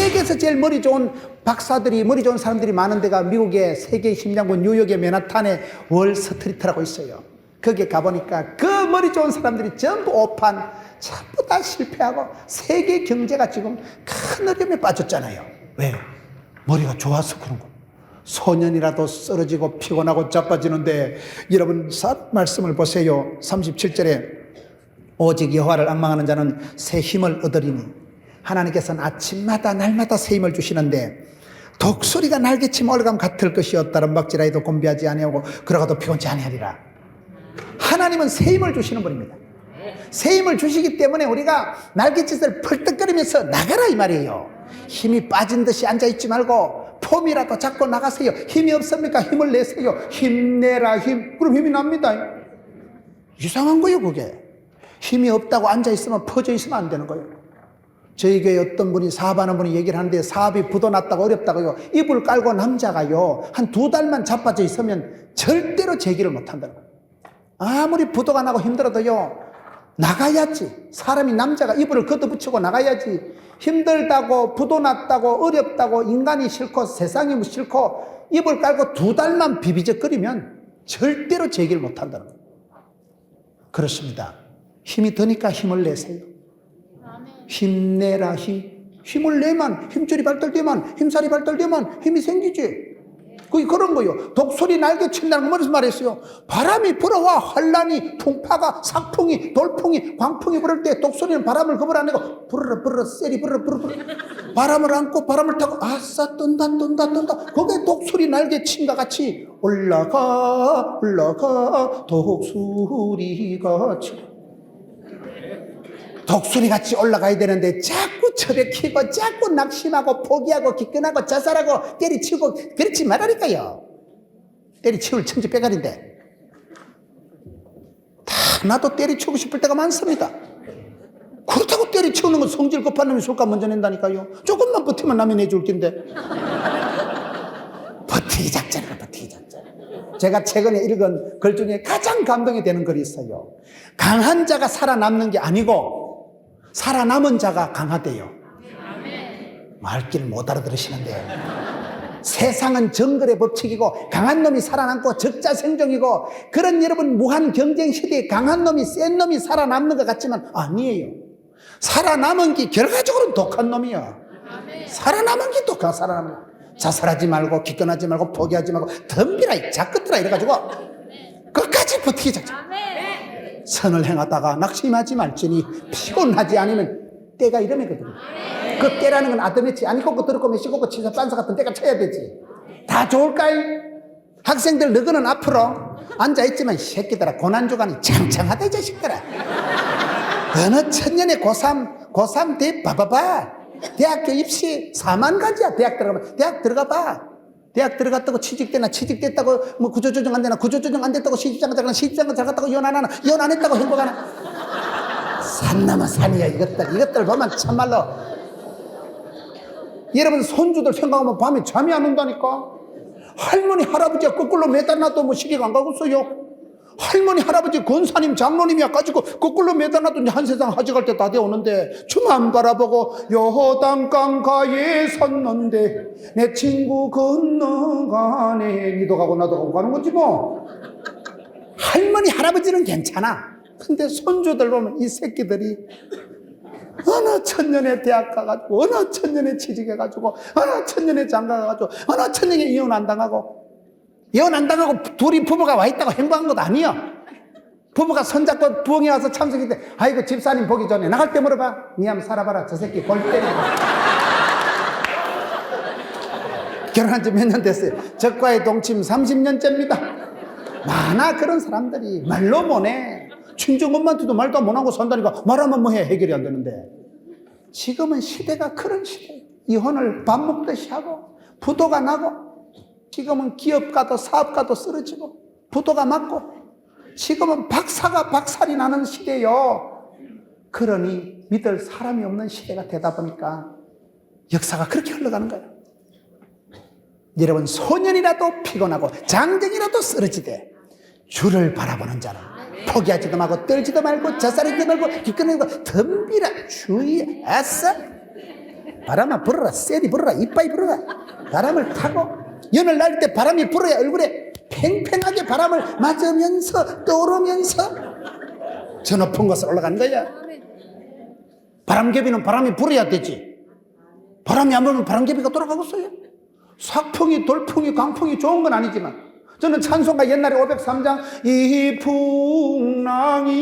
세계에서 제일 머리 좋은 박사들이, 머리 좋은 사람들이 많은 데가 미국의 세계 심장부 뉴욕의 맨하탄에 월스트리트라고 있어요. 거기에 가보니까 그 머리 좋은 사람들이 전부 오판, 전부 다 실패하고 세계 경제가 지금 큰 어려움에 빠졌잖아요. 왜? 머리가 좋아서 그런 거. 소년이라도 쓰러지고 피곤하고 자빠지는데, 여러분 말씀을 보세요. 37절에 오직 여호와를 앙망하는 자는 새 힘을 얻으리니, 하나님께서는 아침마다 날마다 새 힘을 주시는데, 독수리가 날개치면 올감 같을 것이요 다른 박질하여도 곤비하지 아니하고 그러가도 피곤치 아니하리라. 하나님은 새 힘을 주시는 분입니다. 새 힘을 주시기 때문에 우리가 날갯짓을 펄떡거리면서 나가라 이 말이에요. 힘이 빠진 듯이 앉아있지 말고 폼이라도 잡고 나가세요. 힘이 없습니까? 힘을 내세요. 힘내라 힘. 그럼 힘이 납니다. 이상한 거예요 그게. 힘이 없다고 앉아있으면 퍼져 있으면 안 되는 거예요. 저희 교회 어떤 분이 사업하는 분이 얘기를 하는데, 사업이 부도났다고 어렵다고요. 이불 깔고 남자가요 한 2달만 자빠져 있으면 절대로 재기를 못한다는 거예요. 아무리 부도가 나고 힘들어도요 나가야지. 사람이, 남자가 이불을 걷어붙이고 나가야지. 힘들다고 부도났다고 어렵다고 인간이 싫고 세상이 싫고 이불 깔고 2달만 비비적거리면 절대로 재기를 못한다는 거예요. 그렇습니다. 힘이 드니까 힘을 내세요. 힘내라 힘. 힘을 내만, 힘줄이 발달되면, 힘살이 발달되면 힘이 생기지. 그게 그런 거요. 독수리 날개 친다는 거 무슨 말했어요? 바람이 불어와 환란이, 풍파가, sak풍이, 돌풍이, 광풍이 불을 때 독수리는 바람을 겁을 안 내고 부르르 부르르 쎄리 부르르 부르르 바람을 안고 바람을 타고 아싸 뜬다 뜬다 뜬다. 그게 독수리 날개 친과 같이 올라가 올라가 독수리가 치. 독수리같이 올라가야 되는데 자꾸 처박히고 자꾸 낙심하고 포기하고 기권하고 자살하고 때리치고 그렇지 말라니까요. 때리치울 천지빼갈인데 다 나도 때리치우고 싶을 때가 많습니다. 그렇다고 때리치우는 건 성질 급한 놈이 술값 먼저 낸다니까요. 조금만 버티면 남이 내줄 텐데. 버티기 작전이라 버티기 작전. 제가 최근에 읽은 글 중에 가장 감동이 되는 글이 있어요. 강한 자가 살아남는 게 아니고 살아남은 자가 강하대요. 말귀를 못 알아들으시는데, 세상은 정글의 법칙이고 강한 놈이 살아남고 적자생존이고, 그런 여러분 무한 경쟁 시대에 강한 놈이 센 놈이 살아남는 것 같지만 아니에요. 살아남은 게 결과적으로는 독한 놈이야. 살아남은 게 독한 살아남은. 자살하지 말고 기권하지 말고 포기하지 말고 덤비라 자꾸들아 이래가지고 끝까지 버티기 작전. 선을 행하다가 낙심하지 말지니 피곤하지 않으면 때가 이러면거든요. 그 때라는 건 아드메치 아니고 그 들었고 메시고 치사 빤사 같은 때가 쳐야 되지. 다 좋을까요? 학생들 너희는 앞으로 앉아있지만 이 새끼들아 고난주간이 창창하다 이 자식들아. 어느 천년에 고3 대 봐봐봐. 대학교 입시 4만 가지야. 대학 들어가면 대학 들어가봐. 대학 들어갔다고 취직되나 취직됐다고 뭐 구조조정 안 되나 구조조정 안 됐다고 시집장가 잘 가나 시집장가 잘 갔다고 이혼 안 하나 이혼 안 했다고 행복하나. 산 넘어 산이야 이것들 보면 참말로. 여러분 손주들 생각하면 밤에 잠이 안 온다니까. 할머니 할아버지가 거꾸로 매달아놔도 뭐 시계가 안 가겠어요. 할머니 할아버지 권사님 장로님이야 가지고 거꾸로 매달아놔도 이제 한 세상 하직할 때 다 되어오는데 주만 바라보고 요단강가에 섰는데 내 친구 건너가네. 니도 가고 나도 가고 가는 거지 뭐. 할머니 할아버지는 괜찮아. 근데 손주들 보면 이 새끼들이 어느 천년에 대학 가가지고 어느 천년에 취직해가지고 어느 천년에 장가 가가지고 어느 천년에 이혼 안 당하고 둘이 부부가 와 있다고 행복한 것도 아니야. 부부가 손잡고 부엉이 와서 참석인데 아이고 집사님 보기 전에 나갈 때 물어봐. 니 한번 살아봐라. 저 새끼 골 때리고. 결혼한 지 몇 년 됐어요. 적과의 동침 30년째입니다. 많아 그런 사람들이. 말로 못해. 친정 엄마한테도 말도 못하고 산다니까 말하면 뭐해. 해결이 안 되는데. 지금은 시대가 그런 시대. 이혼을 밥 먹듯이 하고 부도가 나고 지금은 기업가도 사업가도 쓰러지고 부도가 맞고 지금은 박사가 박살이 나는 시대요. 그러니 믿을 사람이 없는 시대가 되다 보니까 역사가 그렇게 흘러가는 거예요. 여러분 소년이라도 피곤하고 장정이라도 쓰러지되 주를 바라보는 자는 포기하지도 말고 떨지도 말고 자살하지도 말고 기꺼내고 덤비라 주의 아싸. 바람아 불어라, 쎄리 불어라, 이빠이 불어라. 바람을 타고 연을 날 때 바람이 불어야 얼굴에 팽팽하게 바람을 맞으면서 떠오르면서 저 높은 곳을 올라가는 거야. 바람개비는 바람이 불어야 되지. 바람이 안 불면 바람개비가 돌아가고 있어요. 삭풍이, 돌풍이, 강풍이 좋은 건 아니지만 저는 찬송가 옛날에 503장 이 풍랑이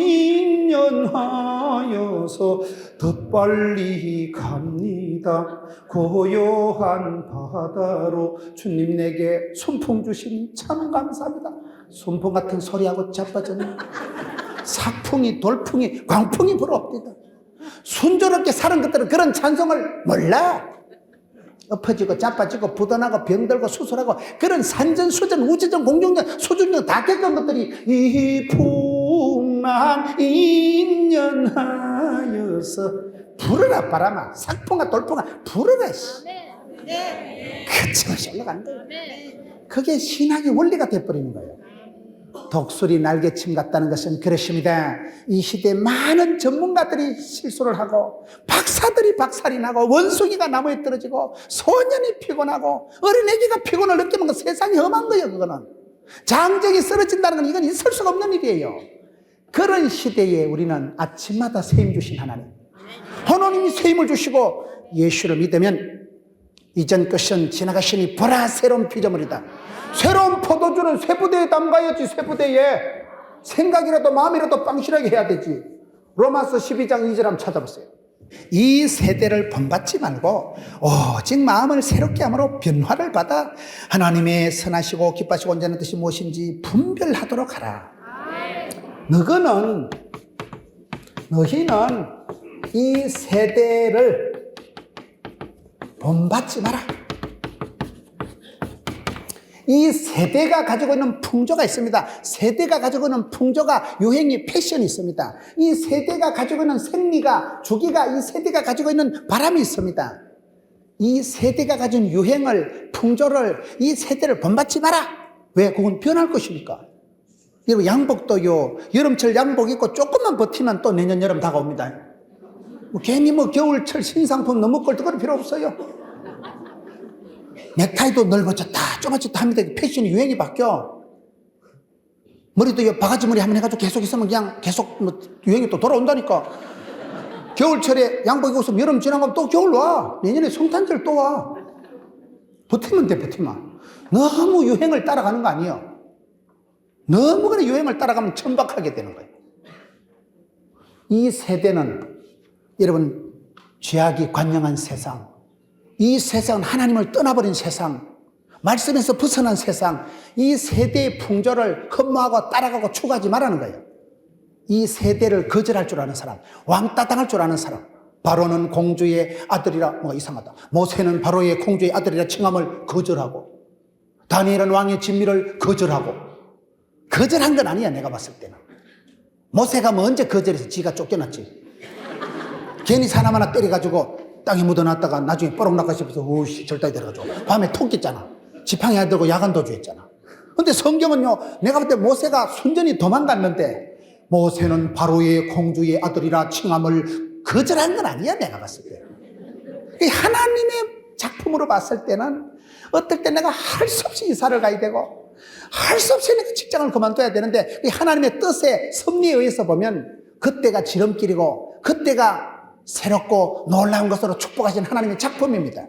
인연하여서 더 빨리 갑니다. 고요한 바다로 주님 내게 순풍 주시니 참 감사합니다. 순풍 같은 소리하고 자빠졌네. 삭풍이, 돌풍이, 광풍이 불어옵니다. 순조롭게 사는 것들은 그런 찬송을 몰라. 엎어지고 자빠지고 부도나고 병들고 수술하고 그런 산전수전 우주전 공중전 수중전 다 겪은 것들이 이 풍랑 인연하여서 불어라 바람아, 삭풍아 돌풍아 불어라. 그치만이 올라가는 거예요. 그게 신학의 원리가 돼버리는 거예요. 독수리 날개침 같다는 것은 그렇습니다. 이 시대에 많은 전문가들이 실수를 하고 박사들이 박살이 나고 원숭이가 나무에 떨어지고 소년이 피곤하고 어린애기가 피곤을 느끼는 건 세상이 험한 거예요. 그거는 장정이 쓰러진다는 건 이건 있을 수가 없는 일이에요. 그런 시대에 우리는 아침마다 세임 주신 하나님이 세임을 주시고 예수를 믿으면 이전 것은 지나가시니 보라 새로운 피조물이다. 새로운 포도주는 쇠부대에 담가야지. 쇠부대에 생각이라도 마음이라도 빵실하게 해야 되지. 로마서 12장 2절 한번 찾아보세요. 이 세대를 본받지 말고 오직 마음을 새롭게 함으로 변화를 받아 하나님의 선하시고 기뻐하시고 온전한 뜻이 무엇인지 분별하도록 하라. 너희는 이 세대를 본받지 마라. 이 세대가 가지고 있는 풍조가 있습니다. 세대가 가지고 있는 풍조가, 유행이, 패션이 있습니다. 이 세대가 가지고 있는 생리가, 주기가, 이 세대가 가지고 있는 바람이 있습니다. 이 세대가 가진 유행을, 풍조를, 이 세대를 본받지 마라. 왜? 그건 변할 것이니까. 여러분, 양복도요, 여름철 양복 입고 조금만 버티면 또 내년 여름 다가옵니다. 괜히 겨울철 신상품 너무 꼴떡거릴 필요 없어요. 넥타이도 넓어졌다 좁아졌다 합니다. 패션이 유행이 바뀌어. 머리도 바가지 머리 한번 해가지고 계속 있으면 그냥 계속 유행이 또 돌아온다니까. 겨울철에 양복 입고 있으면 여름 지나가면 또 겨울 와. 내년에 성탄절 또 와. 버티면 돼. 버티면. 너무 유행을 따라가는 거 아니에요. 너무 그래 유행을 따라가면 천박하게 되는 거예요. 이 세대는 여러분 죄악이 관영한 세상, 이 세상은 하나님을 떠나버린 세상, 말씀에서 벗어난 세상, 이 세대의 풍조를 흠모하고 따라가고 추구하지 말라는 거예요. 이 세대를 거절할 줄 아는 사람, 왕따 당할 줄 아는 사람, 바로는 공주의 아들이라, 이상하다. 모세는 바로의 공주의 아들이라 칭함을 거절하고, 다니엘은 왕의 진미를 거절하고, 거절한 건 아니야. 내가 봤을 때는 모세가 언제 거절해서 지가 쫓겨났지. 괜히 사람 하나 때려가지고 땅에 묻어놨다가 나중에 뽀록 나가 싶어서 오씨 절단이 돼가지고 밤에 톡 깼잖아. 지팡이 안 들고 야간 도주했잖아. 근데 성경은요, 내가 볼 때 모세가 순전히 도망갔는데 모세는 바로의 공주의 아들이라 칭함을 거절한 건 아니야. 내가 봤을 때 하나님의 작품으로 봤을 때는 어떨 때 내가 할 수 없이 이사를 가야 되고 할 수 없이 내가 직장을 그만둬야 되는데 하나님의 뜻에 섭리에 의해서 보면 그때가 지름길이고 그때가 새롭고 놀라운 것으로 축복하신 하나님의 작품입니다.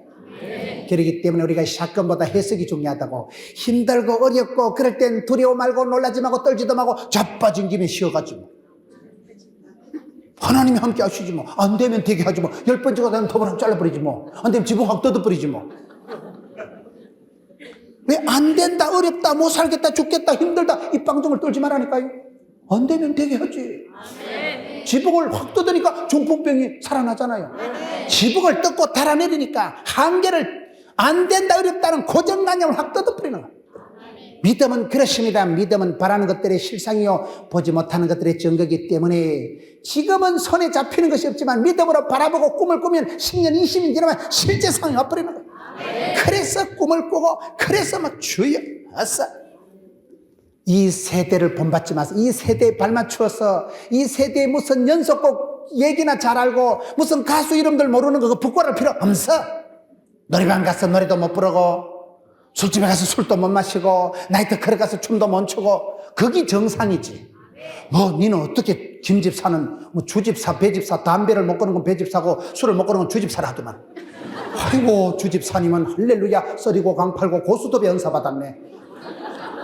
그렇기 때문에 우리가 사건보다 해석이 중요하다고, 힘들고 어렵고 그럴 땐 두려워 말고 놀라지 말고 떨지도 말고 자빠진 김에 쉬어가지고 하나님이 함께 하시지 뭐. 안 되면 되게 하지 뭐. 10번째가 되면 톱을 확 잘라버리지 뭐. 안 되면 지붕 확 뜯어버리지 뭐. 왜 안 된다, 어렵다, 못 살겠다, 죽겠다, 힘들다 이 빵정을 떨지 말라니까요. 안 되면 되게 하지. 지붕을 확 뜯으니까 중풍병이 살아나잖아요. 지붕을 뜯고 달아내리니까 한계를, 안 된다, 어렵다는 고정관념을 확 뜯어버리는 거예요. 믿음은 그렇습니다. 믿음은 바라는 것들의 실상이요 보지 못하는 것들의 증거이기 때문에 지금은 손에 잡히는 것이 없지만 믿음으로 바라보고 꿈을 꾸면 10년, 20년 지나면 실제 상황이 와버리는 거예요. 그래서 꿈을 꾸고 그래서 막 주여 아싸 이 세대를 본받지 마세요. 이 세대에 발맞추어서 이 세대에 무슨 연속곡 얘기나 잘 알고 무슨 가수 이름들 모르는 거 부끄러울 필요 없어. 노래방 가서 노래도 못 부르고 술집에 가서 술도 못 마시고 나이트클럽 가서 춤도 못 추고 그게 정상이지. 뭐 니는 어떻게 김집사는 뭐 주집사 배집사 담배를 못 끊은 건 배집사고 술을 못 끊은 건 주집사라 하더만. 아이고 주집사님은 할렐루야 썰이고 강팔고 고수톱에 은사 받았네.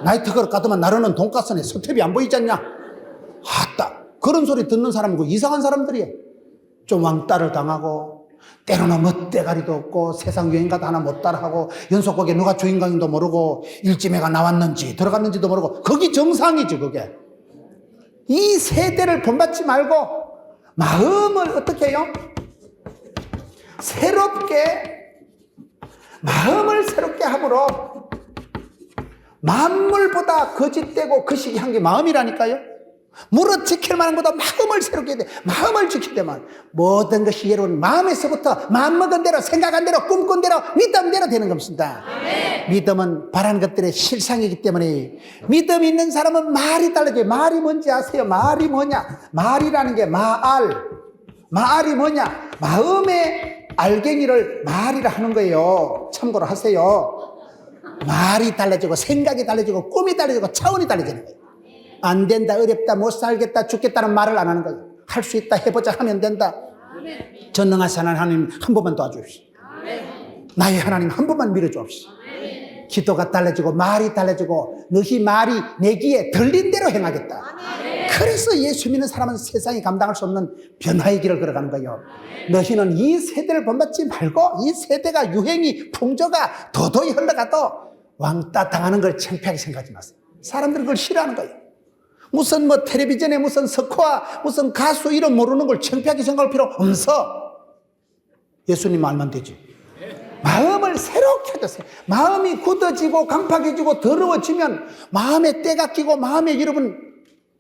나이트클럽 가더만 나르는 돈가스네. 서탭이 안 보이지 않냐? 아따 그런 소리 듣는 사람은 그 이상한 사람들이야. 좀 왕따를 당하고 때로는 멋대가리도 없고 세상 유행가도 하나 못 따라하고 연속곡에 누가 주인공인도 모르고 일지매가 나왔는지 들어갔는지도 모르고 그게 정상이지. 그게 이 세대를 본받지 말고 마음을 어떻게 해요? 마음을 새롭게 함으로 만물보다 거짓되고 거시기한 게 마음이라니까요. 무릇 지킬 만한 것보다 마음을 새롭게 해야 돼. 마음을 지킬 때만 모든 것이 여러분 마음에서부터 마음먹은 대로 생각한 대로 꿈꾼 대로 믿음대로 되는 겁니다. 믿음은 바라는 것들의 실상이기 때문에 믿음 있는 사람은 말이 달라져요. 말이 뭔지 아세요? 말이 뭐냐? 말이라는 게 말이 뭐냐? 마음의 알갱이를 말이라 하는 거예요. 참고로 하세요. 말이 달라지고 생각이 달라지고 꿈이 달라지고 차원이 달라지는 거예요. 안 된다, 어렵다, 못 살겠다, 죽겠다는 말을 안 하는 거예요. 할 수 있다, 해보자 하면 된다. 전능하신 하나님 한 번만 도와주십시오. 나의 하나님 한 번만 밀어주옵시오. 기도가 달라지고 말이 달라지고 너희 말이 내 귀에 들린 대로 행하겠다. 그래서 예수 믿는 사람은 세상이 감당할 수 없는 변화의 길을 걸어가는 거예요. 너희는 이 세대를 본받지 말고 이 세대가 유행이 풍조가 도도히 흘러가도 왕따 당하는 걸 창피하게 생각하지 마세요. 사람들은 그걸 싫어하는 거예요. 무슨 뭐 텔레비전에 무슨 석화 무슨 가수 이름 모르는 걸 창피하게 생각할 필요 없어. 예수님 말만 되지. 마음을 새롭게 해주세요. 마음이 굳어지고 강팍해지고 더러워지면 마음에 때가 끼고 마음에 여러분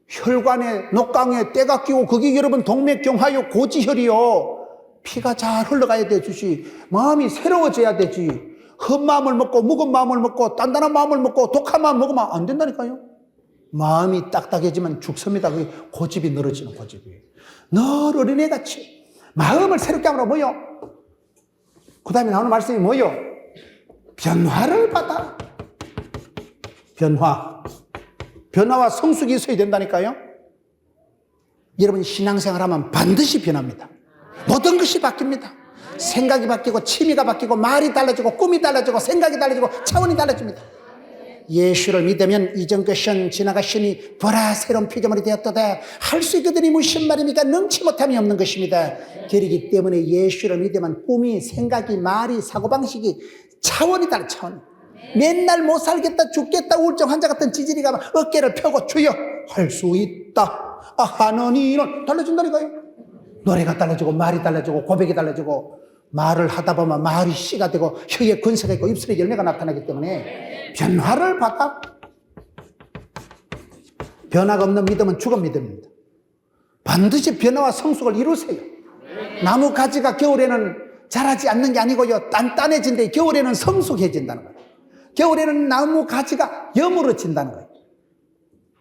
혈관에 녹강에 때가 끼고 그게 여러분 동맥경화요 고지혈이요. 피가 잘 흘러가야 되지. 마음이 새로워져야 되지. 헛마음을 먹고 묵은 마음을 먹고 단단한 마음을 먹고 독한 마음 먹으면 안 된다니까요. 마음이 딱딱해지면 죽습니다. 그게 고집이 늘어지는 고집이. 늘 어린애같이 마음을 새롭게 하므로 뭐요? 그 다음에 나오는 말씀이 뭐요? 변화를 받아. 변화와 성숙이 있어야 된다니까요. 여러분 신앙생활하면 반드시 변합니다. 모든 것이 바뀝니다. 생각이 바뀌고 취미가 바뀌고 말이 달라지고 꿈이 달라지고 생각이 달라지고 차원이 달라집니다. 예수를 믿으면 이전 것은 지나가시니 보라 새로운 피조물이 되었도다. 할 수 있거든이 무슨 말입니까? 능치 못함이 없는 것입니다. 그렇기 때문에 예수를 믿으면 꿈이 생각이 말이 사고방식이 차원이 달라. 차원. 맨날 못 살겠다 죽겠다 우울증 환자 같은 지질이 가면 어깨를 펴고 주여 할 수 있다 하는 이는 달라진다니까요. 노래가 달라지고 말이 달라지고 고백이 달라지고 말을 하다 보면 말이 씨가 되고 혀에 근세가 있고 입술에 열매가 나타나기 때문에 변화를 받아. 변화가 없는 믿음은 죽은 믿음입니다. 반드시 변화와 성숙을 이루세요. 나무 가지가 겨울에는 자라지 않는 게 아니고요 단단해진데 겨울에는 성숙해진다는 거예요. 겨울에는 나무 가지가 여물어진다는 거예요.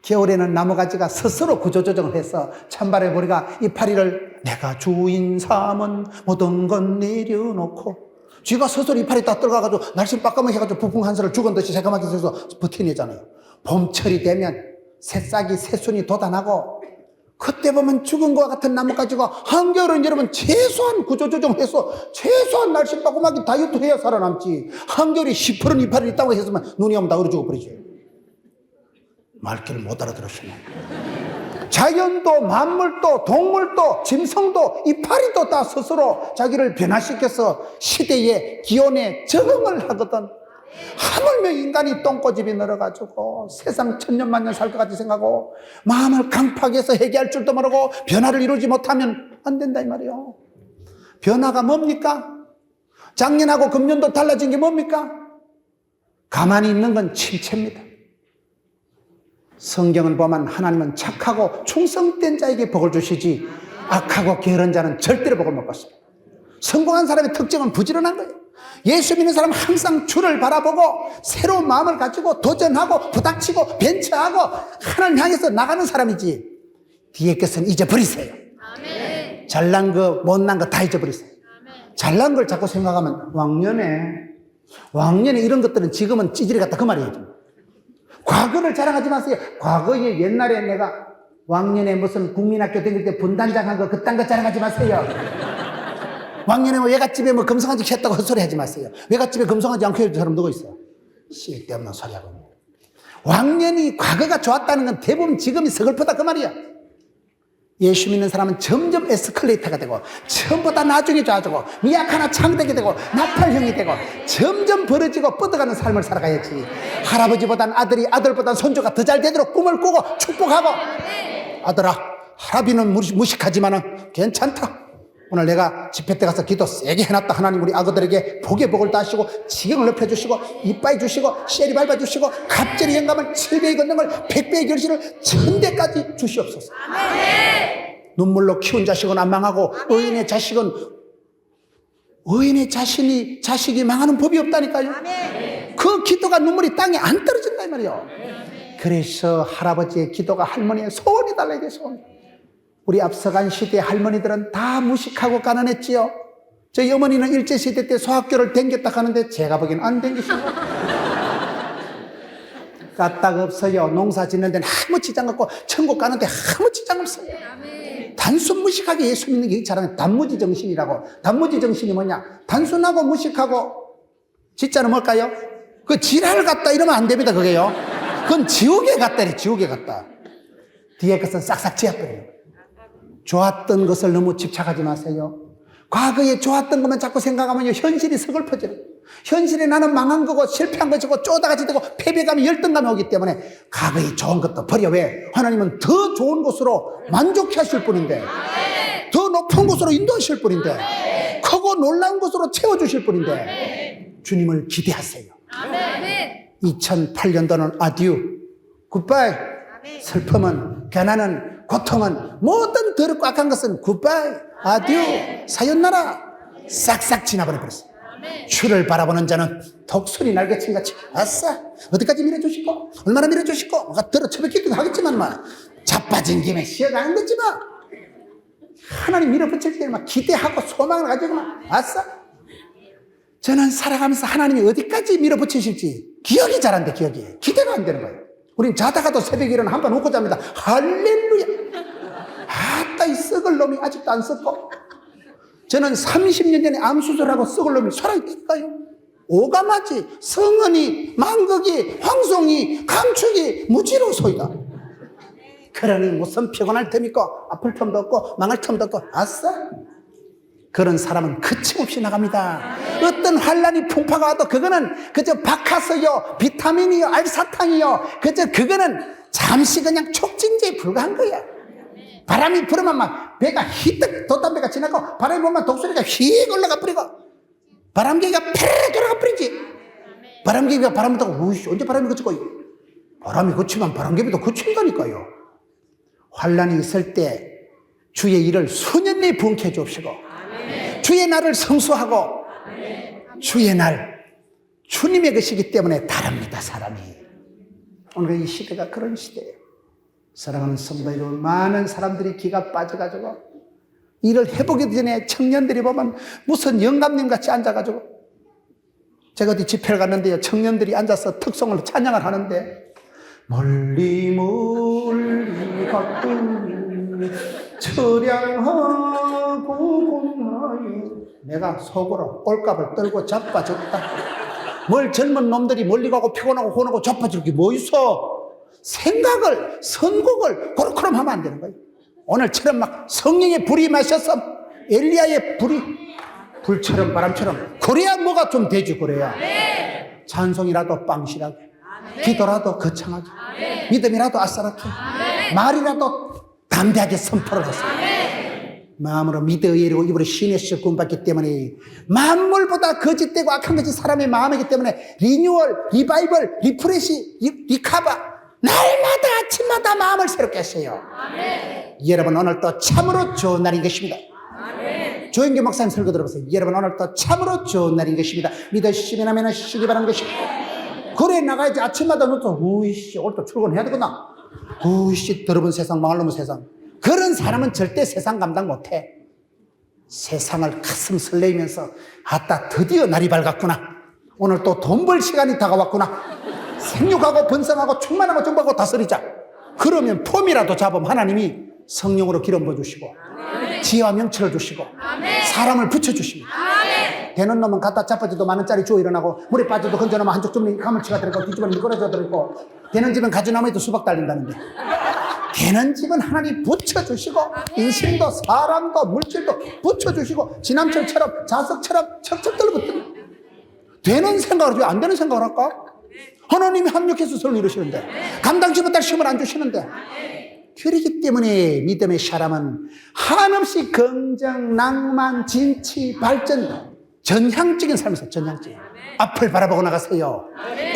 겨울에는 나무 가지가 스스로 구조조정을 해서 찬바람에 머리가 이파리를 내가 주인 삼은 모든 건 내려놓고 쥐가 스스로 이파리 딱 들어가가지고 날씨 빡까맣게 해가지고 부풍 한사를 죽은 듯이 새까맣게 해서 버텨내잖아요. 봄철이 되면 새싹이 새순이 돋아나고 그때 보면 죽은 것과 같은 나무 가지가 한겨울은 여러분 최소한 구조조정해서 최소한 날씨 빡까맣게 다이어트 해야 살아남지. 한겨울이 10%는 이파리를 있다고 했으면 눈이 오면 다 얼어 죽어버리지. 말귀를 못 알아들으시네. 자연도 만물도 동물도 짐승도 이파리도 다 스스로 자기를 변화시켜서 시대의 기온에 적응을 하거든. 하물며 인간이 똥꼬집이 늘어가지고 세상 천년만년 살 것 같이 생각하고 마음을 강팍해서 회개할 줄도 모르고 변화를 이루지 못하면 안 된다 이 말이에요. 변화가 뭡니까? 작년하고 금년도 달라진 게 뭡니까? 가만히 있는 건 침체입니다. 성경은 보면 하나님은 착하고 충성된 자에게 복을 주시지 악하고 게으른 자는 절대로 복을 못 받습니다. 성공한 사람의 특징은 부지런한 거예요. 예수 믿는 사람은 항상 주를 바라보고 새로운 마음을 가지고 도전하고 부닥치고 벤처하고 하나님 향해서 나가는 사람이지, 뒤에 것은 잊어버리세요. 아멘. 잘난 거 못난 거 다 잊어버리세요. 아멘. 잘난 걸 자꾸 생각하면 왕년에 이런 것들은 지금은 찌질이 같다 그 말이에요. 과거를 자랑하지 마세요. 과거에 옛날에 내가 왕년에 무슨 국민학교 다닐 때 분단장 한 거 그딴 거 자랑하지 마세요. 왕년에 뭐 외갓집에 뭐 금성아지 했다고 헛소리 하지 마세요. 외갓집에 금성아지 않고 해준 사람 누구 있어요? 쓸데없는 소리 하고. 왕년이 과거가 좋았다는 건 대부분 지금이 서글프다 그 말이야. 예수 믿는 사람은 점점 에스컬레이터가 되고 처음보다 나중에 좋아지고 미약 하나 창되게 되고 나팔형이 되고 점점 벌어지고 뻗어가는 삶을 살아가야지. 할아버지보단 아들이, 아들보단 손주가 더 잘 되도록 꿈을 꾸고 축복하고. 아들아, 할아비는 무식하지만은 괜찮다. 오늘 내가 집회 때 가서 기도 세게 해놨다. 하나님 우리 아그들에게 복의 복을 다하시고 지경을 넓혀주시고 이빠이 주시고 쉐리 밟아주시고 갑절의 영감을 7배의 권능을 100배의 결실을 1000배까지 주시옵소서. 눈물로 키운 자식은 안 망하고 의인의 자식이 망하는 법이 없다니까요. 그 기도가 눈물이 땅에 안 떨어진다 이 말이에요. 그래서 할아버지의 기도가 할머니의 소원이 달라야 돼. 소원. 우리 앞서간 시대 할머니들은 다 무식하고 가난했지요. 저희 어머니는 일제시대 때 소학교를 댕겼다 하는데 제가 보기엔 안 댕기시고 까딱 없어요. 농사 짓는 데는 아무 지장 없고 천국 가는데 아무 지장 없어요. 단순 무식하게 예수 믿는 게 잘하는 단무지 정신이라고. 단무지 정신이 뭐냐? 단순하고 무식하고 진짜는 뭘까요? 그 지랄 같다 이러면 안 됩니다. 그게요. 그건 지옥에 갔다래. 지옥에 갔다. 뒤에 것은 싹싹 지어버려요. 좋았던 것을 너무 집착하지 마세요. 과거에 좋았던 것만 자꾸 생각하면 현실이 서글퍼져요. 현실에 나는 망한 거고 실패한 것이고 쪼다같이 되고 패배감이 열등감이 오기 때문에 과거에 좋은 것도 버려. 왜? 하나님은 더 좋은 곳으로 만족해 하실 분인데, 더 높은 곳으로 인도하실 분인데, 크고 놀라운 곳으로 채워주실 분인데 주님을 기대하세요. 2008년도는 아듀, 굿바이. 슬픔은, 가난은, 고통은, 모든 더럽고 악한 것은 굿바이, 아듀, 사연나라 싹싹 지나버려 버렸어요. 주를 바라보는 자는 독수리 날개친같이 아싸 어디까지 밀어주시고 얼마나 밀어주시고 뭐가 들어 처박히기도 하겠지만 막 자빠진 김에 쉬어가는 거지 뭐. 하나님 밀어붙일 때 막 기대하고 소망을 가지고 막 아싸. 저는 살아가면서 하나님이 어디까지 밀어붙이실지 기억이 잘 안 돼. 기대가 안 되는 거예요. 우린 자다가도 새벽에 일어나 한 번 웃고 잡니다. 할렐루야. 아따 이 썩을 놈이 아직도 안 썩고. 저는 30년 전에 암수술하고 썩을 놈이 살아있다니까요. 오가마지, 성은이, 망극이, 황송이, 감축이 무지로 소이다. 그러니 무슨 피곤할 틈 있고 아플 틈도 없고 망할 틈도 없고 아싸. 그런 사람은 거침없이 나갑니다. 어떤 환란이 풍파가 와도 그거는 그저 박하서요, 비타민이요, 알사탕이요, 그거는 잠시 그냥 촉진제에 불과한 거야. 바람이 불으면 막 배가 휘뜩 돛담배가 지나고 바람이 불면 독수리가 휙 올라가 버리고 바람개가 페르 돌아가 버리지. 바람개가 바람을 타고 우이씨 언제 바람이 그치고 바람이 그치면 바람개비도 그친다니까요. 환란이 있을 때 주의 일을 수년 내에 부응케 해 주옵시고 주의 날을 성수하고 주의 날 주님의 것이기 때문에 다릅니다. 사람이 오늘 이 시대가 그런 시대예요. 사랑하는 성도 여러분, 많은 사람들이 기가 빠져가지고 일을 해보기 전에 청년들이 보면 무슨 영감님 같이 앉아가지고, 제가 어디 집회를 갔는데요, 청년들이 앉아서 특송을 찬양을 하는데 멀리 가끔 처량하고 공하여 내가 속으로 꼴값을 떨고 자빠졌다. 뭘 젊은 놈들이 멀리 가고 피곤하고 혼하고 자빠질 게 뭐 있어. 생각을, 선곡을 그렇게만 하면 안 되는 거예요. 오늘처럼 막 성령의 불이 마셔서 엘리야의 불처럼 바람처럼 그래야 뭐가 좀 되지. 그래야 찬송이라도 빵실하게, 기도라도 거창하게, 믿음이라도 아싸라게, 말이라도 담대하게 선포를 했어요. 마음으로 믿어 의로 입으로 신의 구원받기 때문에 만물보다 거짓되고 악한 것이 사람의 마음이기 때문에 리뉴얼, 리바이벌, 리프레시, 리카바 날마다 아침마다 마음을 새롭게 하세요. 여러분 오늘 또 참으로 좋은 날인 것입니다. 조영기 목사님 설교 들어보세요. 여러분 오늘 또 참으로 좋은 날인 것입니다. 믿으시면 하면 하시기 바라는 것입니다. 그래 나가야지. 아침마다 너도 우이씨 오늘 또 출근해야 되구나. 우이씨 더러운 세상 망할 놈의 세상. 그런 사람은 절대 세상 감당 못해. 세상을 가슴 설레이면서 아따 드디어 날이 밝았구나. 오늘 또 돈 벌 시간이 다가왔구나. 생육하고 번성하고 충만하고 정복하고 다스리자. 그러면 폼이라도 잡으면 하나님이 성령으로 기름 부어주시고 지혜와 명철을 주시고 사람을 붙여주십니다. 되는 놈은 갖다 자빠져도 만원짜리 주워 일어나고 물에 빠져도 건져놓으면 한쪽 주머니 가물치가 들어가고 뒤집어는 미끄러져 들어있고 되는 집은 가지나무에도 수박 달린다는데 되는 집은 하나님 붙여주시고 인생도 사람도 물질도 붙여주시고 지남철처럼 자석처럼 척척 들러붙는 되는 생각을 왜 안 되는 생각을 할까? 하나님이 합력해서 서로 이루시는데 감당치 못할 시험을 안 주시는데 그렇기 때문에 믿음의 사람은 한없이 긍정, 낭만, 진치, 발전 전향적인 삶에서 전향적인 앞을 바라보고 나가세요.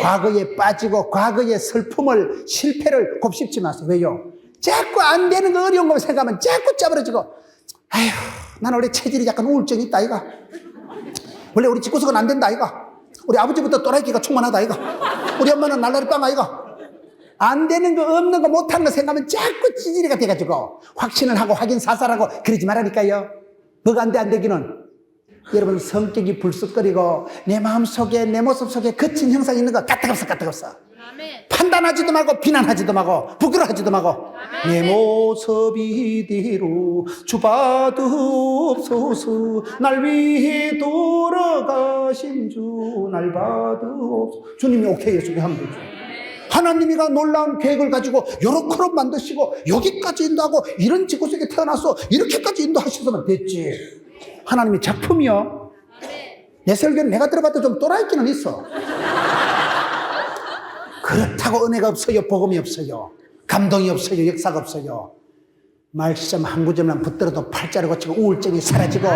과거에 빠지고 과거의 슬픔을 실패를 곱씹지 마세요. 왜요? 자꾸 안 되는 거 어려운 거 생각하면 자꾸 짜버려지고 아휴 나는 원래 체질이 약간 우울증이 있다 이가 원래 우리 집구석은 안 된다 이가 우리 아버지부터 또라이기가 충만하다 이가 우리 엄마는 날라리 빵 아이가 안 되는 거 없는 거 못하는 거 생각하면 자꾸 찌질이가 돼가지고 확신을 하고 확인 사살하고 그러지 말라니까요. 뭐가 안 돼 안 되기는 여러분 성격이 불쑥거리고 내 마음속에 내 모습 속에 거친 형상이 있는 거 까딱없어 판단하지도 말고 비난하지도 말고 부끄러워하지도 말고 내 모습이 이대로 주받으옵소서 날 위해 돌아가신 주 날 받으옵소서 주님이 오케이 해주게 하면 되죠. 하나님이가 놀라운 계획을 가지고 요렇게 만드시고 여기까지 인도하고 이런 지구 속에 태어나서 이렇게까지 인도하시면 됐지. 하나님의 작품이요. 내 설교는 내가 들어봤다 좀 또라이기는 있어. 그렇다고 은혜가 없어요. 복음이 없어요. 감동이 없어요. 역사가 없어요. 말씀 한 구절만 붙들어도 팔자를 고치고 우울증이 사라지고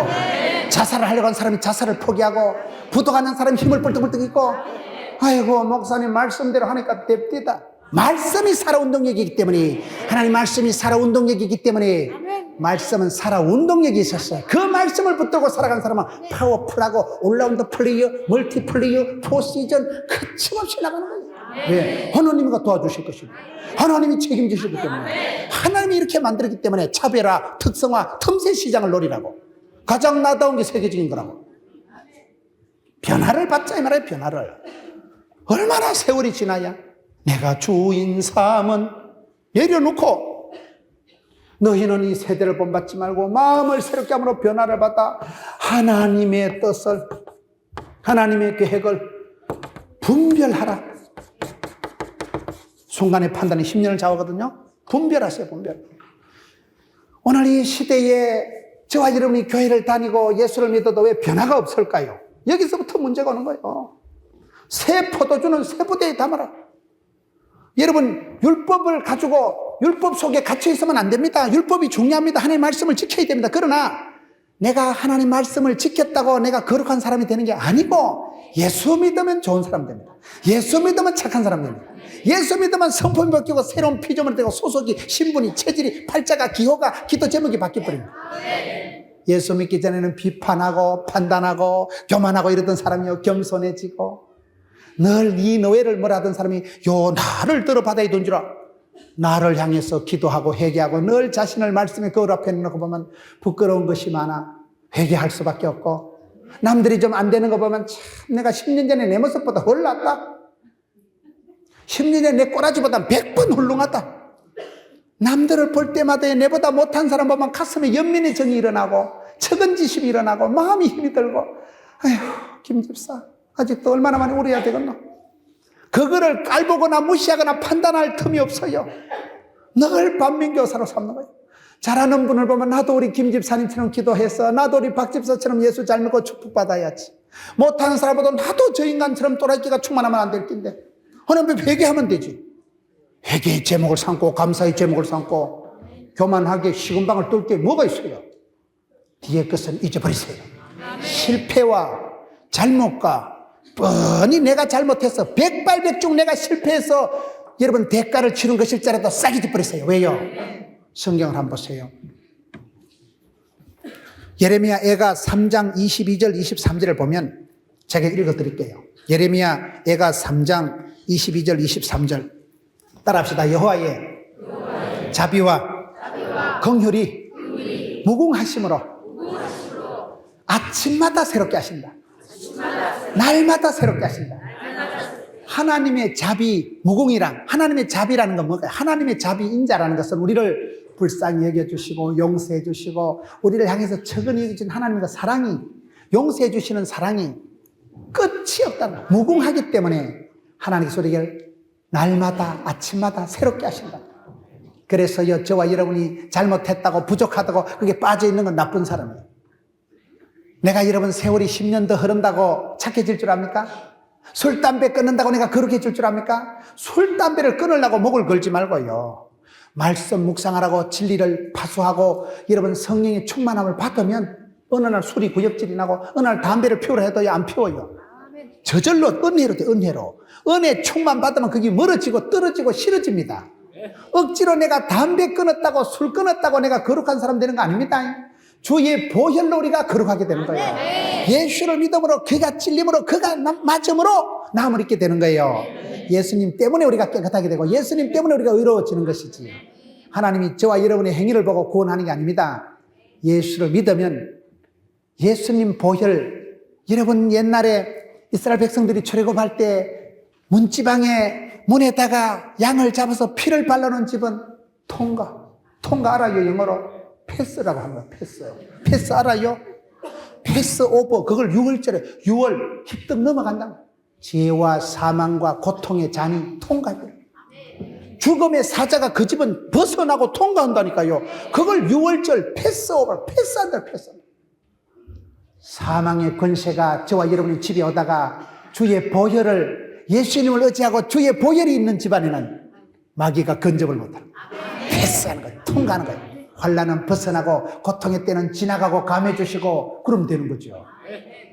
자살을 하려고 하는 사람이 자살을 포기하고 부도가는 사람이 힘을 뻘떡뻘떡 있고 아이고 목사님 말씀대로 하니까 됩디다. 말씀이 살아 운동력이기 때문에 하나님 말씀이 살아 운동력이기 때문에 말씀은 살아 운동력이 있었어요. 그 말씀을 붙들고 살아간 사람은 파워풀하고 올라운드 플레이어, 멀티 플레이어, 포시전 거침없이 나가는 거예요. 왜? 하나님이 도와주실 것이고 하나님이 책임지시기 때문에 하나님이 이렇게 만들었기 때문에 차별화, 특성화, 틈새 시장을 노리라고 가장 나다운 게 세계적인 거라고. 변화를 받자 이 말이에요. 변화를. 얼마나 세월이 지나야 내가 주인 삼은 내려놓고 너희는 이 세대를 본받지 말고 마음을 새롭게 함으로 변화를 받아 하나님의 뜻을 하나님의 계획을 분별하라. 순간의 판단이 10년을 좌우하거든요. 분별하세요. 분별. 오늘 이 시대에 저와 여러분이 교회를 다니고 예수를 믿어도 왜 변화가 없을까요? 여기서부터 문제가 오는 거예요. 새 포도주는 새 부대에 담아라. 여러분 율법을 가지고 율법 속에 갇혀 있으면 안 됩니다. 율법이 중요합니다. 하나님의 말씀을 지켜야 됩니다. 그러나 내가 하나님 말씀을 지켰다고 내가 거룩한 사람이 되는 게 아니고 예수 믿으면 좋은 사람 됩니다. 예수 믿으면 착한 사람 됩니다. 예수 믿으면 성품이 바뀌고 새로운 피조물이 되고 소속이 신분이 체질이 팔자가 기호가 기도 제목이 바뀌어버립니다. 예수 믿기 전에는 비판하고 판단하고 교만하고 이러던 사람이요 겸손해지고 늘 이 노예를 뭐라 하던 사람이 요 나를 들어 바다에 던지라. 나를 향해서 기도하고 회개하고 늘 자신을 말씀에 거울 앞에 놓고 보면 부끄러운 것이 많아. 회개할 수밖에 없고 남들이 좀 안 되는 거 보면 참 내가 10년 전에 내 모습보다 훨 낫다. 10년 전에 내 꼬라지보다 100번 훌륭하다. 남들을 볼 때마다 내보다 못한 사람 보면 가슴에 연민의 정이 일어나고 측은지심이 일어나고 마음이 힘이 들고 아휴 김 집사 아직도 얼마나 많이 울어야 되겠노. 그거를 깔보거나 무시하거나 판단할 틈이 없어요. 늘 반면교사로 삼는 거예요. 잘하는 분을 보면 나도 우리 김 집사님처럼 기도해서 나도 우리 박 집사처럼 예수 잘 믿고 축복받아야지. 못하는 사람보다 나도 저 인간처럼 또라이기가 충만하면 안 될 텐데 하나님 회개하면 되지. 회개의 제목을 삼고 감사의 제목을 삼고 교만하게 식은방을 뚫을 게 뭐가 있어요. 뒤에 것은 잊어버리세요. 실패와 잘못과 뻔히 내가 잘못해서 백발백중 내가 실패해서 여러분 대가를 치른 것일지라도 싹 잊어버리세요. 왜요? 성경을 한번 보세요. 예레미야 애가 3장 22절 23절을 보면 제가 읽어드릴게요. 예레미야 애가 3장 22절 23절 따라합시다. 여호와의 자비와 긍휼이 무궁하심으로 아침마다 새롭게 하신다. 날마다 새롭게 하신다. 하나님의 자비, 무궁이란 하나님의 자비라는 건 뭘까요? 하나님의 자비 인자라는 것은 우리를 불쌍히 여겨주시고 용서해 주시고 우리를 향해서 측은히 여겨준 하나님의 사랑이, 용서해 주시는 사랑이 끝이 없다는, 무궁하기 때문에 하나님께서 우리를 날마다 아침마다 새롭게 하신다. 그래서요, 저와 여러분이 잘못했다고 부족하다고 그게 빠져있는 건 나쁜 사람이에요. 내가 여러분 세월이 10년 더 흐른다고 착해질 줄 압니까? 술, 담배 끊는다고 내가 거룩해질 줄 압니까? 술, 담배를 끊으려고 목을 걸지 말고요. 말씀 묵상하라고 진리를 파수하고 여러분 성령의 충만함을 받으면 어느 날 술이 구역질이 나고 어느 날 담배를 피우려 해도 안 피워요. 저절로 은혜로 돼, 은혜로. 은혜 충만 받으면 그게 멀어지고 떨어지고 싫어집니다. 억지로 내가 담배 끊었다고 술 끊었다고 내가 거룩한 사람 되는 거 아닙니다. 주의 보혈로 우리가 거룩하게 되는 거예요. 예수를 믿음으로 그가 찔림으로 그가 맞음으로 나음을 입게 되는 거예요. 예수님 때문에 우리가 깨끗하게 되고 예수님 때문에 우리가 의로워지는 것이지 하나님이 저와 여러분의 행위를 보고 구원하는 게 아닙니다. 예수를 믿으면 예수님 보혈, 여러분 옛날에 이스라엘 백성들이 출애굽할 때 문지방에 문에다가 양을 잡아서 피를 발라놓은 집은 통과 알아요? 영어로 패스라고 합니다. 패스 알아요? 패스 오버. 그걸 6월절에 6월 힙득 넘어간다. 죄와 사망과 고통의 잔이 통과해요. 죽음의 사자가 그 집은 벗어나고 통과한다니까요. 그걸 6월절 패스 오버, 패스한다. 사망의 권세가 저와 여러분의 집에 오다가 주의 보혈을, 예수님을 의지하고 주의 보혈이 있는 집안에는 마귀가 근접을 못하는 거예요. 패스하는 거예요. 통과하는 거예요. 환난은 벗어나고 고통의 때는 지나가고 감해주시고 그러면 되는 거죠.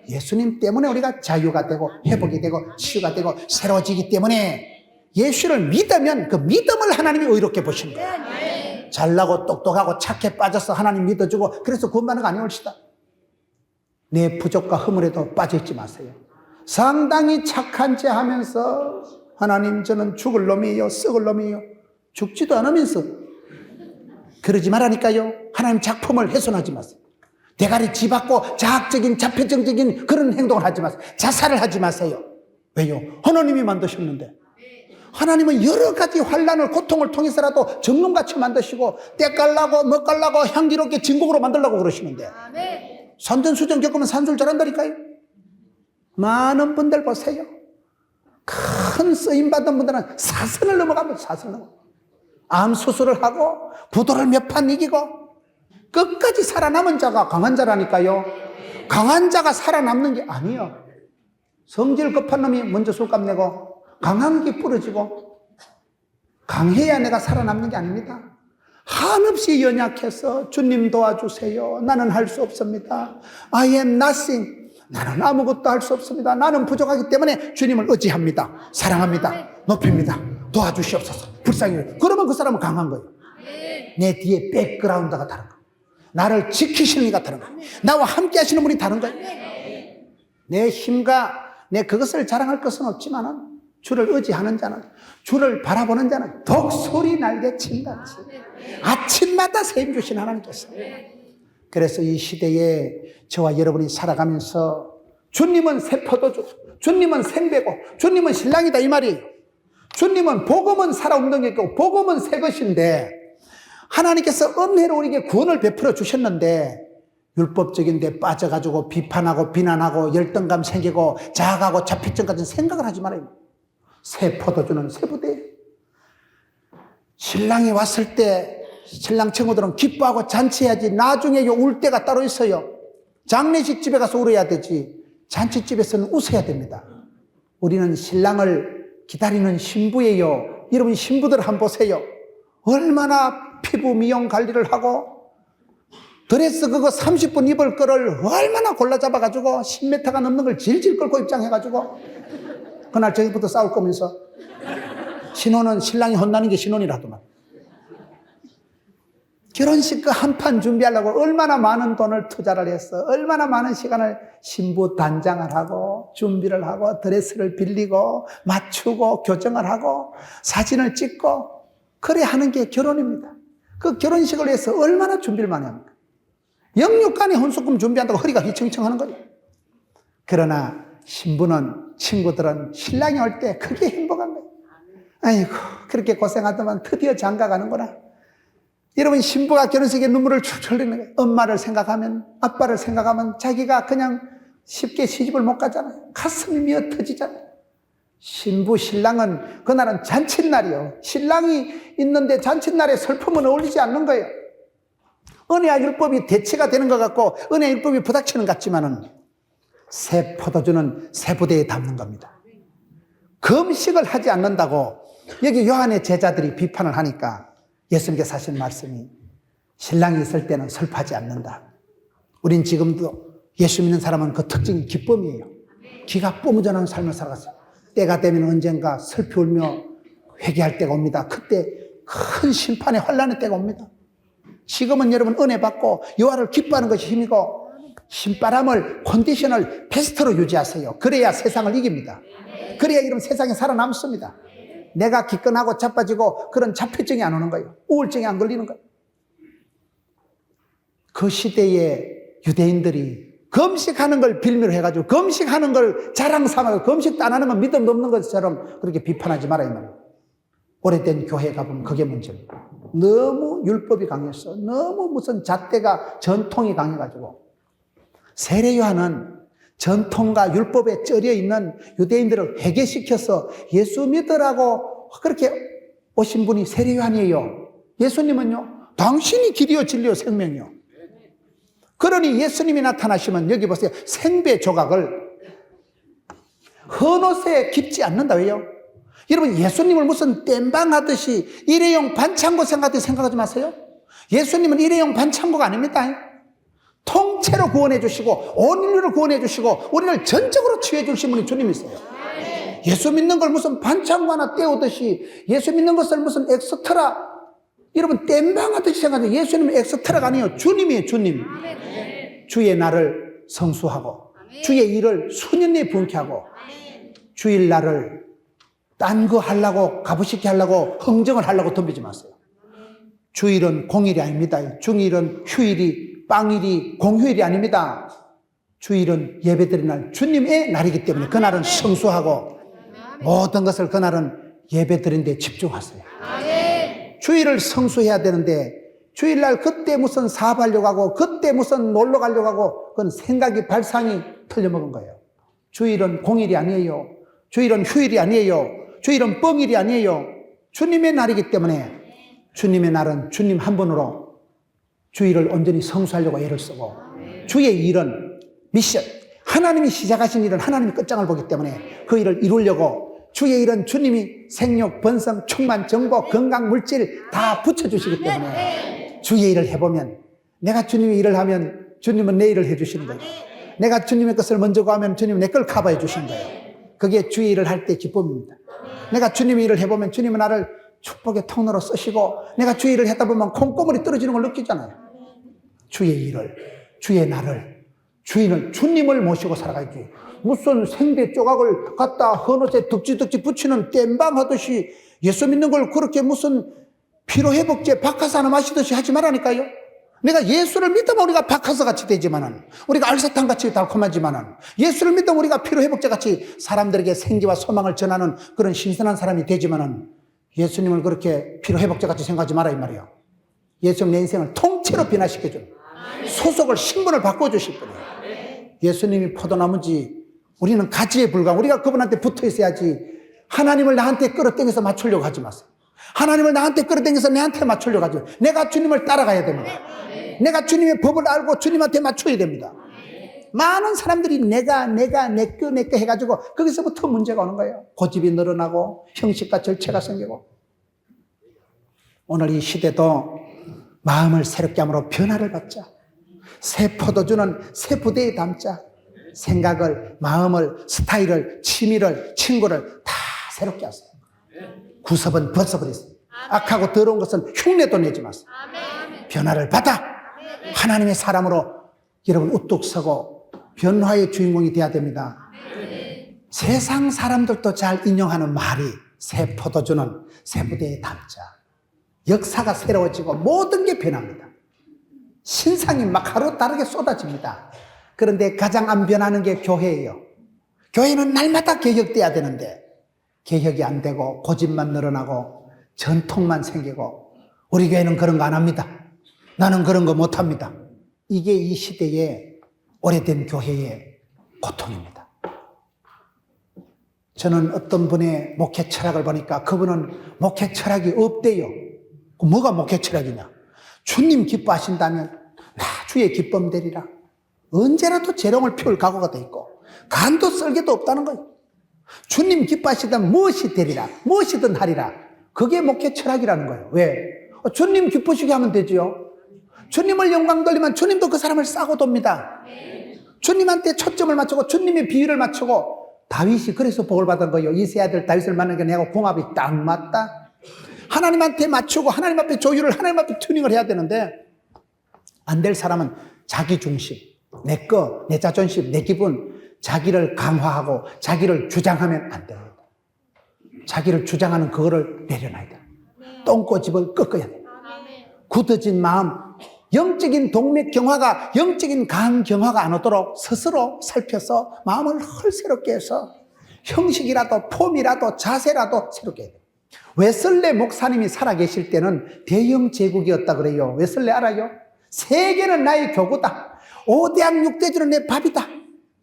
예수님 때문에 우리가 자유가 되고 회복이 되고 치유가 되고 새로워지기 때문에 예수를 믿으면 그 믿음을 하나님이 의롭게 보시는 거예요. 잘나고 똑똑하고 착해 빠져서 하나님 믿어주고 그래서 구원받는 거 아니올시다. 내 부족과 허물에도 빠져있지 마세요. 상당히 착한 체 하면서 하나님 저는 죽을 놈이에요, 썩을 놈이에요. 죽지도 않으면서 그러지 말라니까요. 하나님 작품을 훼손하지 마세요. 대가리 뒤받고 자학적인 자폐증적인 그런 행동을 하지 마세요. 자살을 하지 마세요. 왜요? 하나님이 만드셨는데. 하나님은 여러 가지 환난을 고통을 통해서라도 정lum같이 만드시고 때깔나고 먹깔나고 향기롭게 진국으로 만들려고 그러시는데 산전수전 겪으면 산술 잘한다니까요. 많은 분들 보세요. 큰 쓰임받은 분들은 사선을 넘어가면 사선을 넘어가요. 암 수술을 하고 부도를 몇 판 이기고 끝까지 살아남은 자가 강한 자라니까요. 강한 자가 살아남는 게 아니에요. 성질 급한 놈이 먼저 술값 내고 강한 게 부러지고 강해야 내가 살아남는 게 아닙니다. 한없이 연약해서 주님 도와주세요. 나는 할 수 없습니다. I am nothing. 나는 아무것도 할 수 없습니다. 나는 부족하기 때문에 주님을 의지합니다. 사랑합니다. 높입니다. 도와주시옵소서. 불쌍해요. 그러면 그 사람은 강한 거예요. 내 뒤에 백그라운드가 다른 거예요. 나를 지키시는 이가 다른 거예요. 나와 함께 하시는 분이 다른 거예요. 내 힘과 내 그것을 자랑할 것은 없지만 주를 의지하는 자는, 주를 바라보는 자는 독수리 날개 친같이 아침마다 세임 주신 하나님께서. 그래서 이 시대에 저와 여러분이 살아가면서 주님은 새 포도주, 주님은 생배고, 주님은 신랑이다 이 말이에요. 주님은 복음은 살아있는 게 있고 복음은 새 것인데 하나님께서 은혜로 우리에게 구원을 베풀어 주셨는데 율법적인 데 빠져가지고 비판하고 비난하고 열등감 생기고 자학하고 자피증 같은 생각을 하지 말아요. 새 포도주는 새 부대예요. 신랑이 왔을 때 신랑 친구들은 기뻐하고 잔치해야지. 나중에 울 때가 따로 있어요. 장례식 집에 가서 울어야 되지 잔치집에서는 웃어야 됩니다. 우리는 신랑을 기다리는 신부예요. 여러분 신부들 한번 보세요. 얼마나 피부 미용 관리를 하고 드레스 그거 30분 입을 거를 얼마나 골라 잡아가지고 10m가 넘는 걸 질질 끌고 입장해가지고 그날 저녁부터 싸울 거면서 신혼은 신랑이 혼나는 게 신혼이라더만. 결혼식 그 한 판 준비하려고 얼마나 많은 돈을 투자를 했어. 얼마나 많은 시간을 신부 단장을 하고 준비를 하고 드레스를 빌리고 맞추고 교정을 하고 사진을 찍고 그래 하는 게 결혼입니다. 그 결혼식을 위해서 얼마나 준비를 많이 합니까? 영육간에 혼수금 준비한다고 허리가 휘청휘청하는 거죠. 그러나 신부는 친구들은 신랑이 올 때 그게 행복한 거예요. 아이고 그렇게 고생하더만 드디어 장가가는구나. 여러분 신부가 결혼식에 눈물을 출출 흘리는 거예요. 엄마를 생각하면 아빠를 생각하면 자기가 그냥 쉽게 시집을 못 가잖아요. 가슴이 미어 터지잖아요. 신부 신랑은 그날은 잔칫날이요. 신랑이 있는데 잔칫날에 슬픔은 어울리지 않는 거예요. 은혜와 율법이 대치가 되는 것 같고 은혜와 율법이 부닥치는 것 같지만은 새 포도주는 새 부대에 담는 겁니다. 금식을 하지 않는다고 여기 요한의 제자들이 비판을 하니까 예수님께서 하신 말씀이 신랑이 있을 때는 슬퍼하지 않는다. 우린 지금도 예수 믿는 사람은 그 특징이 기쁨이에요. 기가 뿜어져나는 삶을 살아갔어요. 때가 되면 언젠가 슬피 울며 회개할 때가 옵니다. 그때 큰 심판의 환란의 때가 옵니다. 지금은 여러분 은혜 받고 여호와를 기뻐하는 것이 힘이고 신바람을 컨디션을 베스트로 유지하세요. 그래야 세상을 이깁니다. 그래야 이런 세상에 살아남습니다. 내가 기권하고 자빠지고 그런 자폐증이 안 오는 거예요. 우울증이 안 걸리는 거예요. 그 시대에 유대인들이 금식하는 걸 빌미로 해가지고 금식하는 걸 자랑 삼아서 금식도 안 하는 건 믿음 없는 것처럼 그렇게 비판하지 마라 이 말이에요. 오래된 교회에 가보면 그게 문제입니다. 너무 율법이 강했어. 너무 무슨 잣대가 전통이 강해가지고 세례 요한은 전통과 율법에 쩔여 있는 유대인들을 회개시켜서 예수 믿으라고 그렇게 오신 분이 세례 요한이에요. 예수님은요, 당신이 길이요 진리요 생명이요. 그러니 예수님이 나타나시면 여기 보세요. 생배 조각을 헌옷에 깁지 않는다. 왜요? 여러분 예수님을 무슨 땜방하듯이 일회용 반창고 생각하지 마세요. 예수님은 일회용 반창고가 아닙니다. 통째로 구원해 주시고 온 인류를 구원해 주시고 우리를 전적으로 치유해 주신 분이 주님이세요. 예수 믿는 걸 무슨 반창고 하나 떼우듯이 예수 믿는 것을 무슨 엑스트라 여러분 땜방하듯이 생각하세요. 예수님은 엑스트라가 아니에요. 주님이에요. 주님. 주의 날을 성수하고 주의 일을 수년내에 분케하고 주일날을 딴 거 하려고 가부시키 하려고 흥정을 하려고 덤비지 마세요. 주일은 공휴일이 아닙니다. 중일은 휴일이 빵일이 공휴일이 아닙니다. 주일은 예배드리는 날 주님의 날이기 때문에 그날은 성수하고 모든 것을 그날은 예배드리는 데 집중하세요. 주일을 성수해야 되는데 주일날 그때 무슨 사업하려고 하고 그때 무슨 놀러 가려고 하고 그건 생각이 발상이 틀려먹은 거예요. 주일은 공휴일이 아니에요. 주일은 휴일이 아니에요. 주일은 뻥일이 아니에요. 주님의 날이기 때문에 주님의 날은 주님 한 분으로 주일을 온전히 성수하려고 애를 쓰고 주의 일은 미션 하나님이 시작하신 일은 하나님이 끝장을 보기 때문에 그 일을 이루려고 주의 일은 주님이 생육, 번성, 충만, 정보, 건강, 물질 다 붙여주시기 때문에 주의 일을 해보면 내가 주님의 일을 하면 주님은 내 일을 해주시는 거예요. 내가 주님의 것을 먼저 구하면 주님은 내 걸 커버해 주시는 거예요. 그게 주의 일을 할 때 기쁨입니다. 내가 주님의 일을 해보면 주님은 나를 축복의 통로로 쓰시고 내가 주의 일을 했다 보면 콩고물이 떨어지는 걸 느끼잖아요. 주의 일을, 주의 날을, 주인을, 주님을 모시고 살아가야지. 무슨 생배 조각을 갖다 헌옷에 덕지덕지 붙이는 땜방하듯이 예수 믿는 걸 그렇게 무슨 피로회복제 박하사 하나 마시듯이 하지 말라니까요. 내가 예수를 믿으면 우리가 박하사 같이 되지만은 우리가 알사탕 같이 달콤하지만은 예수를 믿으면 우리가 피로회복제 같이 사람들에게 생기와 소망을 전하는 그런 신선한 사람이 되지만은 예수님을 그렇게 피로회복제 같이 생각하지 마라 이 말이에요. 예수님 내 인생을 통째로 변화시켜준 소속을 신분을 바꿔주실 분이에요. 예수님이 포도나무지 우리는 가지에 불과한 우리가 그분한테 붙어 있어야지 하나님을 나한테 끌어당겨서 맞추려고 하지 마세요. 하나님을 나한테 끌어당겨서 내한테 맞추려고 하지 마세요. 내가 주님을 따라가야 됩니다. 내가 주님의 법을 알고 주님한테 맞춰야 됩니다. 많은 사람들이 내가 내꺼 해가지고 거기서부터 문제가 오는 거예요. 고집이 늘어나고 형식과 절체가 생기고 오늘 이 시대도 마음을 새롭게 함으로 변화를 받자. 새 포도주는 새 부대에 담자. 생각을, 마음을, 스타일을, 취미를, 친구를 다 새롭게 하세요. 구섭은 벗어버리세요. 악하고 더러운 것은 흉내도 내지 마세요. 변화를 받아 하나님의 사람으로 여러분 우뚝 서고 변화의 주인공이 돼야 됩니다. 세상 사람들도 잘 인용하는 말이 새 포도주는 새 부대에 담자. 역사가 새로워지고 모든 게 변합니다. 신상이 막 하루 다르게 쏟아집니다. 그런데 가장 안 변하는 게 교회예요. 교회는 날마다 개혁돼야 되는데 개혁이 안 되고 고집만 늘어나고 전통만 생기고 우리 교회는 그런 거 안 합니다. 나는 그런 거 못 합니다. 이게 이 시대의 오래된 교회의 고통입니다. 저는 어떤 분의 목회 철학을 보니까 그분은 목회 철학이 없대요. 뭐가 목회 철학이냐? 주님 기뻐하신다면 나 주의 기쁨 되리라. 언제라도 재롱을 피울 각오가 돼 있고 간도 썰개도 없다는 거예요. 주님 기뻐하시다면 무엇이 되리라. 무엇이든 하리라. 그게 목회 철학이라는 거예요. 왜? 주님 기쁘시게 하면 되죠. 주님을 영광 돌리면 주님도 그 사람을 싸고 돕니다. 주님한테 초점을 맞추고 주님의 비유를 맞추고 다윗이 그래서 복을 받은 거예요. 이세 아들 다윗을 만나게 내가 궁합이 딱 맞다. 하나님한테 맞추고 하나님 앞에 조율을 하나님 앞에 튜닝을 해야 되는데 안 될 사람은 자기 중심, 내 거, 내 자존심, 내 기분, 자기를 강화하고 자기를 주장하면 안 됩니다. 자기를 주장하는 그거를 내려놔야 돼요. 똥꼬집을 꺾어야 돼요. 굳어진 마음, 영적인 동맥 경화가, 영적인 간 경화가 안 오도록 스스로 살펴서 마음을 헐새롭게 해서 형식이라도 폼이라도 자세라도 새롭게 해야 돼요. 웨슬레 목사님이 살아계실 때는 대영 제국이었다 그래요. 웨슬레 알아요? 세계는 나의 교구다. 5대학 6대주는 내 밥이다.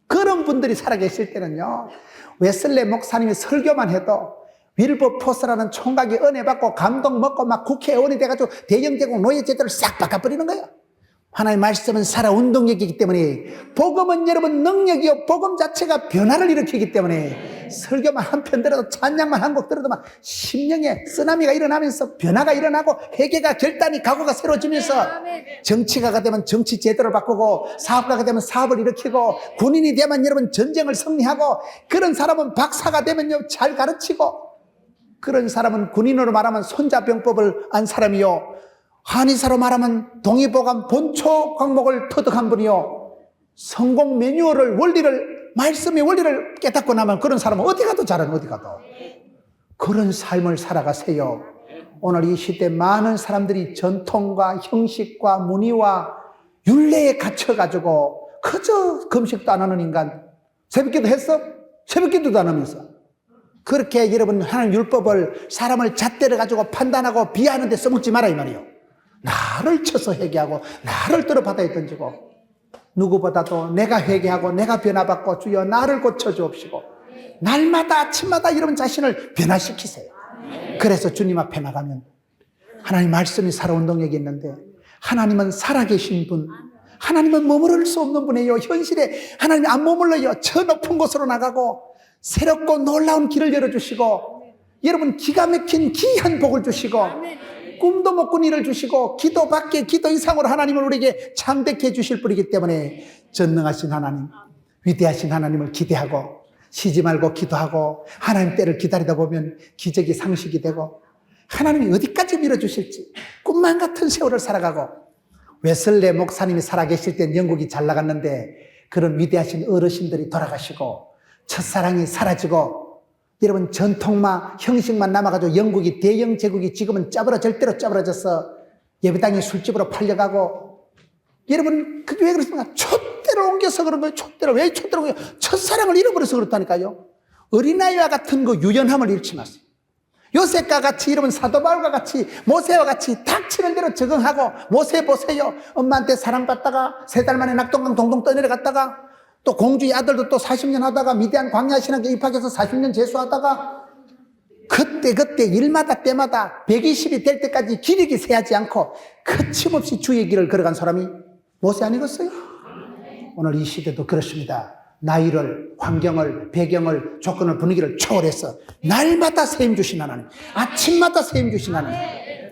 그런 분들이 살아계실 때는요, 웨슬레 목사님이 설교만 해도 윌버포스라는 총각이 은혜 받고 감동 먹고 막 국회의원이 돼가지고 대영제국 노예제도를 싹 바꿔버리는 거예요. 하나님의 말씀은 살아 운동력이기 때문에, 복음은 여러분 능력이요, 복음 자체가 변화를 일으키기 때문에 설교만 한 편 들어도, 찬양만 한 곡 들어도 막 심령에 쓰나미가 일어나면서 변화가 일어나고 회개가 결단이 각오가 새로워지면서 정치가가 되면 정치 제도를 바꾸고 사업가가 되면 사업을 일으키고 군인이 되면 여러분 전쟁을 승리하고, 그런 사람은 박사가 되면요 잘 가르치고, 그런 사람은 군인으로 말하면 손자병법을 안 사람이요, 한의사로 말하면 동의보감 본초 과목을 터득한 분이요, 성공 매뉴얼을, 원리를, 말씀의 원리를 깨닫고 나면 그런 사람은 어디 가도 잘하는, 어디 가도. 그런 삶을 살아가세요. 오늘 이 시대 많은 사람들이 전통과 형식과 문의와 율례에 갇혀가지고 그저 금식도 안 하는 인간. 새벽기도 했어? 새벽기도도 안 하면서. 그렇게 여러분 하나님 율법을 사람을 잣대를 가지고 판단하고 비하하는 데 써먹지 마라 이 말이에요. 나를 쳐서 회개하고 나를 떨어 바다에 던지고, 누구보다도 내가 회개하고 내가 변화받고 주여 나를 고쳐주옵시고, 날마다 아침마다 여러분 자신을 변화시키세요. 그래서 주님 앞에 나가면 하나님 말씀이 살아온 동력이 있는데, 하나님은 살아계신 분, 하나님은 머무를 수 없는 분이에요. 현실에 하나님이 안 머물러요. 저 높은 곳으로 나가고 새롭고 놀라운 길을 열어주시고, 여러분 기가 막힌 귀한 복을 주시고, 꿈도 못 꾼 일을 주시고, 기도 밖에 기도 이상으로 하나님을 우리에게 창대케 해주실 분이기 때문에 전능하신 하나님, 위대하신 하나님을 기대하고 쉬지 말고 기도하고 하나님 때를 기다리다 보면 기적이 상식이 되고, 하나님이 어디까지 밀어주실지 꿈만 같은 세월을 살아가고, 웨슬레 목사님이 살아계실 땐 영국이 잘 나갔는데 그런 위대하신 어르신들이 돌아가시고 첫사랑이 사라지고, 여러분 전통만 형식만 남아가지고 영국이, 대영 제국이 지금은 절대로 짜부러져서 예배당이 술집으로 팔려가고, 여러분 그게 왜 그렇습니까? 촛대로 옮겨서 그런 거예요. 촛대로. 왜 촛대로 옮겨? 첫사랑을 잃어버려서 그렇다니까요. 어린아이와 같은 그 유연함을 잃지 마세요. 요셉과 같이, 여러분 사도 바울과 같이, 모세와 같이 닥치는 대로 적응하고, 모세 보세요. 엄마한테 사랑받다가 3달 만에 낙동강 동동 떠내려갔다가, 또 공주의 아들도 또 40년 하다가 미디안 광야 신학에 입학해서 40년 재수하다가, 그때 일마다 때마다 120이 될 때까지 기력이 새하지 않고 거침없이 주의 길을 걸어간 사람이 모세 아니겠어요? 오늘 이 시대도 그렇습니다. 나이를, 환경을, 배경을, 조건을, 분위기를 초월해서 날마다 세임 주신 하나님, 아침마다 세임 주신 하나님,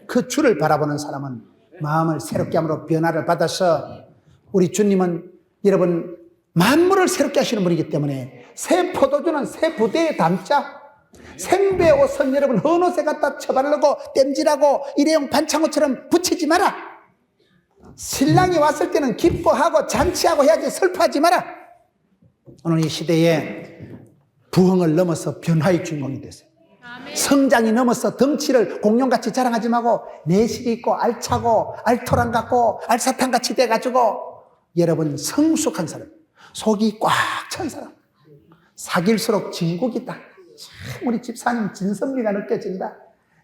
그 주를 바라보는 사람은 마음을 새롭게 함으로 변화를 받아서, 우리 주님은 여러분 만물을 새롭게 하시는 분이기 때문에 새 포도주는 새 부대에 담자. 생배 옷은 여러분 헌옷에 갖다 처바르고 땜질하고 일회용 반창고처럼 붙이지 마라. 신랑이 왔을 때는 기뻐하고 잔치하고 해야지 슬퍼하지 마라. 오늘 이 시대에 부흥을 넘어서 변화의 주인공이 됐어요. 성장이 넘어서 덩치를 공룡같이 자랑하지 말고 내실이 있고 알차고 알토란 같고 알사탕같이 돼가지고 여러분 성숙한 사람, 속이 꽉 찬 사람, 사귈수록 진국이다. 참 우리 집사님 진선미가 느껴진다.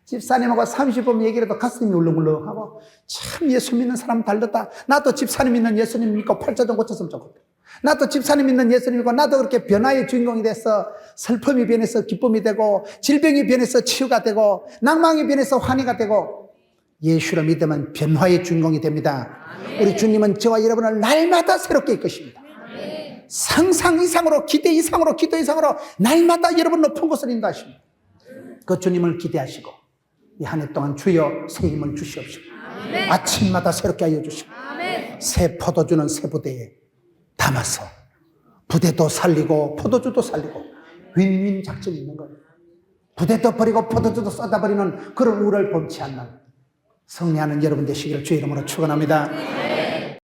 집사님하고 30분 얘기를 해도 가슴이 울렁울렁하고 참 예수 믿는 사람 달렸다. 나도 집사님 믿는 예수님 믿고 팔자좀 고쳤으면 좋겠다. 나도 집사님 믿는 예수님 믿고 나도 그렇게 변화의 주인공이 돼서 슬픔이 변해서 기쁨이 되고 질병이 변해서 치유가 되고 낭망이 변해서 환희가 되고 예수를 믿으면 변화의 주인공이 됩니다. 우리 주님은 저와 여러분을 날마다 새롭게 이끄십니다. 상상 이상으로 기대 이상으로 기도 이상으로 날마다 여러분 높은 곳을 인도하십니다. 그 주님을 기대하시고 이 한 해 동안 주여 새 힘을 주시옵시고 아침마다 새롭게 하여 주시고 새 포도주는 새 부대에 담아서 부대도 살리고 포도주도 살리고 윈윈 작전이 있는 거예요. 부대도 버리고 포도주도 쏟아버리는 그런 우를 범치 않는 승리하는 여러분 되시기를 주의 이름으로 축원합니다.